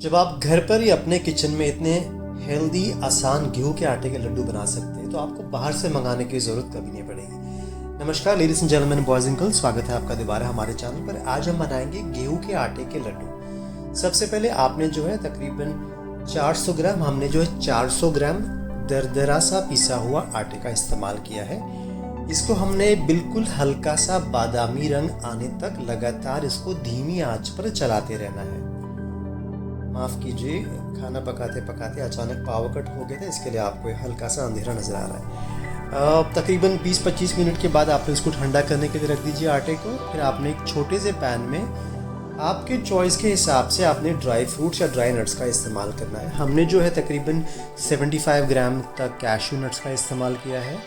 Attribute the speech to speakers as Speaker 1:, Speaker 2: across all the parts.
Speaker 1: जब आप घर पर ही अपने किचन में इतने हेल्दी आसान गेहूं के आटे के लड्डू बना सकते हैं तो आपको बाहर से मंगाने की ज़रूरत कभी नहीं पड़ेगी। नमस्कार ladies and gentleman, boys and girls, स्वागत है आपका दोबारा हमारे चैनल पर। आज हम बनाएंगे गेहूं के आटे के लड्डू। सबसे पहले आपने जो है तकरीबन 400 ग्राम, हमने जो है 400 ग्राम दरदरा सा पिसा हुआ आटे का इस्तेमाल किया है। इसको हमने बिल्कुल हल्का सा बादामी रंग आने तक लगातार इसको धीमी आंच पर चलाते रहना है। माफ़ कीजिए, खाना पकाते पकाते अचानक पावर कट हो गया था, इसके लिए आपको हल्का सा अंधेरा नज़र आ रहा है। तकरीबन 20-25 मिनट के बाद आपने इसको ठंडा करने के लिए रख दीजिए आटे को। फिर आपने एक छोटे से पैन में आपके चॉइस के हिसाब से आपने ड्राई फ्रूट्स या ड्राई नट्स का इस्तेमाल करना है। हमने जो है तकरीबन 75 ग्राम तक कैशू नट्स का इस्तेमाल किया है।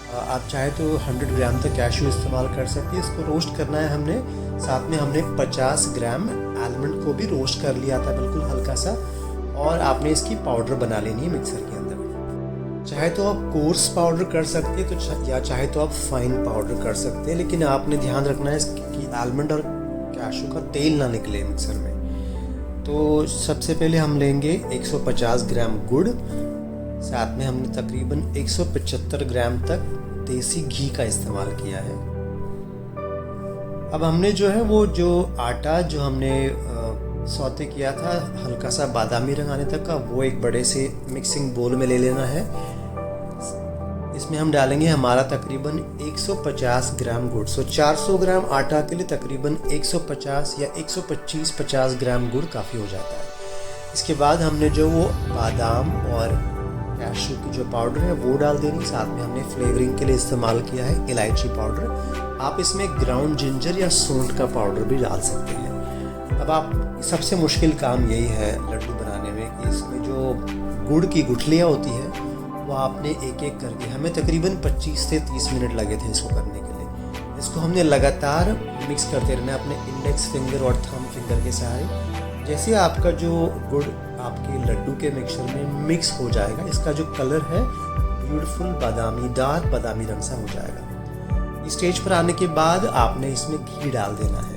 Speaker 1: आप चाहे तो 100 ग्राम तक कैशू इस्तेमाल कर सकते हैं। इसको रोस्ट करना है हमने। साथ में हमने 50 ग्राम आलमंड को भी रोस्ट कर लिया था बिल्कुल हल्का सा, और आपने इसकी पाउडर बना लेनी है मिक्सर के अंदर। चाहे तो आप कोर्स पाउडर कर सकते हैं तो या चाहे तो आप फाइन पाउडर कर सकते हैं, लेकिन आपने ध्यान रखना है कि आलमंड और कैशू का तेल ना निकले मिक्सर में। तो सबसे पहले हम लेंगे 150 ग्राम गुड़, साथ में हमने तकरीबन 175 ग्राम तक देसी घी का इस्तेमाल किया है। अब हमने जो है वो जो आटा जो हमने सौते किया था हल्का सा बादामी रंग आने तक का, वो एक बड़े से मिक्सिंग बोल में ले लेना है। इसमें हम डालेंगे हमारा तकरीबन 150 ग्राम गुड़। 400 ग्राम आटा के लिए तकरीबन 150 या 125-50 ग्राम गुड़ काफ़ी हो जाता है। इसके बाद हमने जो वो बादाम और कैशू की जो पाउडर है वो डाल देनी। साथ में हमने फ्लेवरिंग के लिए इस्तेमाल किया है इलायची पाउडर। आप इसमें ग्राउंड जिंजर या सूंठ का पाउडर भी डाल सकते हैं। अब आप सबसे मुश्किल काम यही है लड्डू बनाने में कि इसमें जो गुड़ की गुठलियाँ होती है वो आपने एक एक करके, हमें तकरीबन 25 से 30 मिनट लगे थे इसको करने के लिए। इसको हमने लगातार मिक्स करते रहना अपने इंडेक्स फिंगर और थंब फिंगर के सहारे। जैसे आपका जो गुड़ आपके लड्डू के मिक्सचर में मिक्स हो जाएगा, इसका जो कलर है ब्यूटीफुल बादामी, डार्क बादामी रंग सा हो जाएगा। इस स्टेज पर आने के बाद आपने इसमें घी डाल देना है।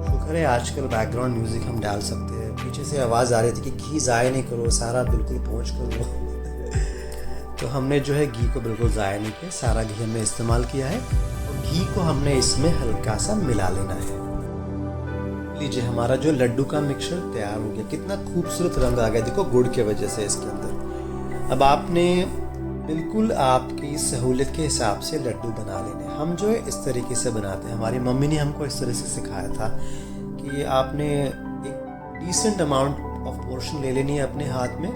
Speaker 1: शुक्र है आजकल बैकग्राउंड म्यूजिक हम डाल सकते हैं। पीछे से आवाज़ आ रही थी कि घी ज़ाया नहीं करो, सारा बिल्कुल पहुँच करो। तो हमने जो है घी को बिल्कुल ज़ाया नहीं किया, सारा घी हमने इस्तेमाल किया है और घी को हमने इसमें हल्का सा मिला लेना है। लीजिए हमारा जो लड्डू का मिक्सचर तैयार हो गया। कितना खूबसूरत रंग आ गया, देखो गुड़ के वजह से इसके अंदर। अब आपने बिल्कुल आपकी सहूलियत के हिसाब से लड्डू बना लेने। हम जो है इस तरीके से बनाते हैं, हमारी मम्मी ने हमको इस तरह से सिखाया था कि आपने एक डिसेंट अमाउंट ऑफ पोर्शन ले लेनी है अपने हाथ में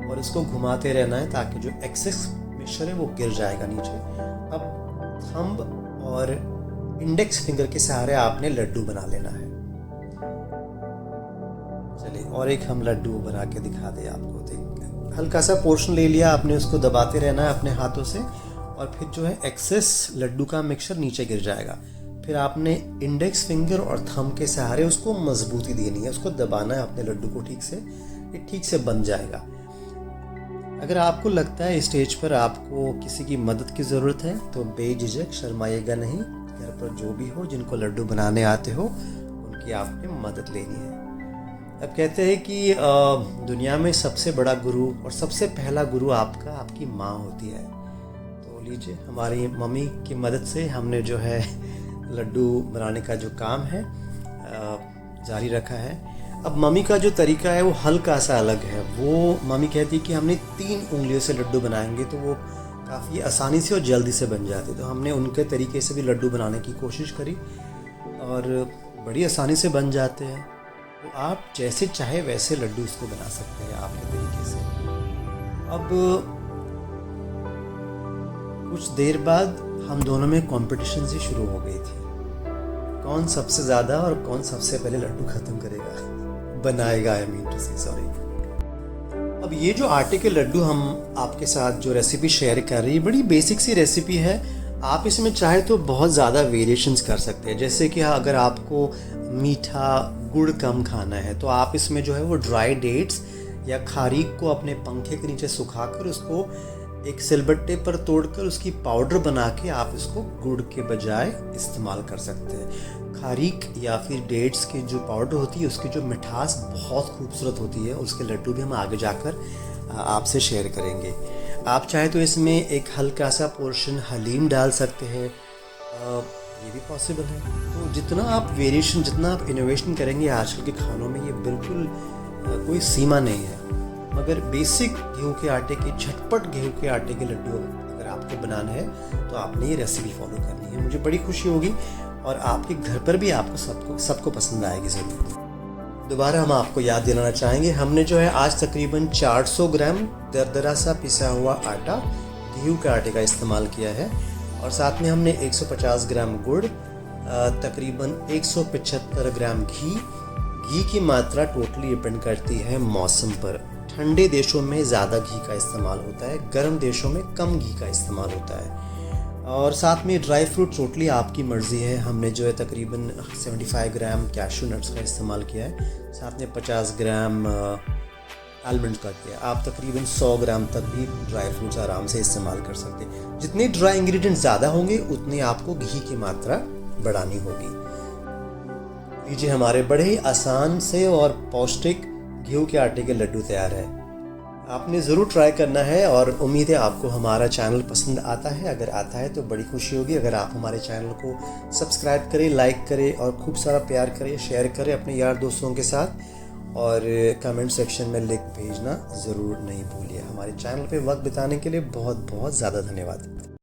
Speaker 1: और इसको घुमाते रहना है ताकि जो एक्सेस मिक्सचर है वो गिर जाएगा नीचे। अब थंब और इंडेक्स फिंगर के सहारे आपने लड्डू बना लेना है। चलिए और एक हम लड्डू बना के दिखा दे आपको। देख, हल्का सा पोर्शन ले लिया आपने, उसको दबाते रहना है अपने हाथों से और फिर जो है एक्सेस लड्डू का मिक्सचर नीचे गिर जाएगा। फिर आपने इंडेक्स फिंगर और थंब के सहारे उसको मजबूती देनी है, उसको दबाना है अपने लड्डू को ठीक से, ये ठीक से बन जाएगा। अगर आपको लगता है स्टेज पर आपको किसी की मदद की ज़रूरत है तो बेझिझक शर्माइएगा नहीं। घर पर जो भी हो जिनको लड्डू बनाने आते हो उनकी आपने मदद लेनी है। अब कहते हैं कि दुनिया में सबसे बड़ा गुरु और सबसे पहला गुरु आपकी माँ होती है। तो लीजिए हमारी मम्मी की मदद से हमने जो है लड्डू बनाने का जो काम है जारी रखा है। अब मम्मी का जो तरीका है वो हल्का सा अलग है। वो मम्मी कहती है कि हमने 3 उंगलियों से लड्डू बनाएंगे तो वो काफ़ी आसानी से और जल्दी से बन जाते। तो हमने उनके तरीके से भी लड्डू बनाने की कोशिश करी और बड़ी आसानी से बन जाते हैं। तो आप जैसे चाहे वैसे लड्डू इसको बना सकते हैं आपके तरीके से। अब कुछ देर बाद हम दोनों में कंपटीशन सी शुरू हो गई थी, कौन सबसे ज़्यादा और कौन सबसे पहले लड्डू ख़त्म बनाएगा। आई मीन टू से सॉरी। अब ये जो आटे के लड्डू हम आपके साथ जो रेसिपी शेयर कर रही है बड़ी बेसिक सी रेसिपी है। आप इसमें चाहे तो बहुत ज़्यादा वेरिएशंस कर सकते हैं। जैसे कि अगर आपको मीठा गुड़ कम खाना है तो आप इसमें जो है वो ड्राई डेट्स या खारीक को अपने पंखे के नीचे सुखाकर उसको एक सिलबट्टे पर तोड़कर उसकी पाउडर बना के आप इसको गुड़ के बजाय इस्तेमाल कर सकते हैं। खारीक या फिर डेट्स के जो पाउडर होती है उसकी जो मिठास बहुत खूबसूरत होती है। उसके लड्डू भी हम आगे जाकर आपसे शेयर करेंगे। आप चाहे तो इसमें एक हल्का सा पोर्शन हलीम डाल सकते हैं, ये भी पॉसिबल है। तो जितना आप वेरिएशन, जितना आप इनोवेशन करेंगे आजकल के खानों में, ये बिल्कुल कोई सीमा नहीं है। मगर बेसिक गेहूं के आटे के, झटपट गेहूं के आटे के लड्डू अगर आपको बनाना है तो आपने ये रेसिपी फॉलो करनी है। मुझे बड़ी खुशी होगी और आपके घर पर भी आपको सबको पसंद आएगी ज़रूर। दोबारा हम आपको याद दिलाना चाहेंगे, हमने जो है आज तकरीबन 400 ग्राम दरदरा सा पिसा हुआ आटा गेहूं के आटे का इस्तेमाल किया है और साथ में हमने 150 ग्राम गुड़, तकरीबन 175 ग्राम घी की मात्रा टोटली डिपेंड करती है मौसम पर। ठंडे देशों में ज़्यादा घी का इस्तेमाल होता है, गर्म देशों में कम घी का इस्तेमाल होता है। और साथ में ड्राई फ्रूट टोटली आपकी मर्ज़ी है। हमने जो है तकरीबन 75 ग्राम कैशू नट्स का इस्तेमाल किया है, साथ में 50 ग्राम आलमंड का किया। आप तकरीबन 100 ग्राम तक भी ड्राई फ्रूट्स आराम से इस्तेमाल कर सकते हैं। जितने ड्राई इंग्रेडिएंट्स ज़्यादा होंगे उतनी आपको घी की मात्रा बढ़ानी होगी। लीजिए, हमारे बड़े ही आसान से और पौष्टिक गेहूं के आटे के लड्डू तैयार है। आपने ज़रूर ट्राई करना है और उम्मीद है आपको हमारा चैनल पसंद आता है। अगर आता है तो बड़ी खुशी होगी अगर आप हमारे चैनल को सब्सक्राइब करें, लाइक करें और खूब सारा प्यार करें, शेयर करें अपने यार दोस्तों के साथ और कमेंट सेक्शन में लिंक भेजना ज़रूर नहीं भूलिए। हमारे चैनल पे वक्त बिताने के लिए बहुत बहुत ज़्यादा धन्यवाद।